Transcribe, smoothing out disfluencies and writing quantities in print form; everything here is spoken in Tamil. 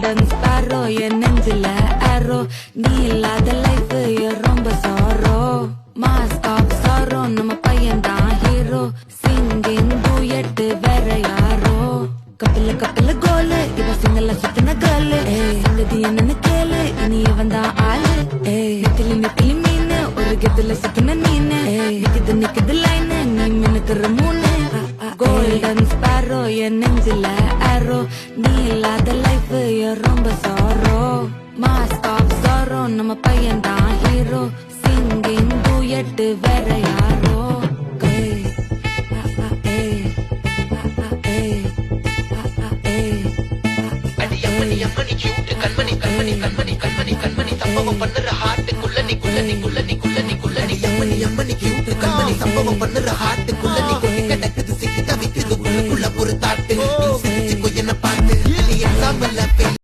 கோல்டன் ஸ்பாரோ என் நெஞ்சில ஆரோ நீ இல்லாத லைஃப் ரொம்ப சாரோ மாஸ்க் ஆஃப் சாரோ நம்ம பையன் தான் ஹீரோ சிங்கிங் டூயட் வேற யாரோ கப்பில கோலு இவ சிங்கல்ல சுத்தின கேர்ளு சங்கதி என்னன்னு கேளு இனி இவன் தான் ஆளு நெத்திலி மீனு ஒரு கெத்துல சுத்தின நீனு நிக்குது லைனு நீ மினுக்குற மூணு கோல்டன் ஸ்பாரோ என் நெஞ்சில ஆரோ நீ இல்லாத லைஃப் ரொம்ப சாரோ மாஸ்க் ஆஃப் சாரோ நம்ம பையன் தான் ஹீரோ சிங்கிங் டூயட் வேற யாரோ சம்பவம் பண்ணுற ஹார்ட்டுக்குள்ள நீ கிடக்குது சிக்கி தவிக்குது உள்ளுக்குள்ள ஒரு தாட்டு என்ன பார்த்து நீ எக்ஸாம்பிள்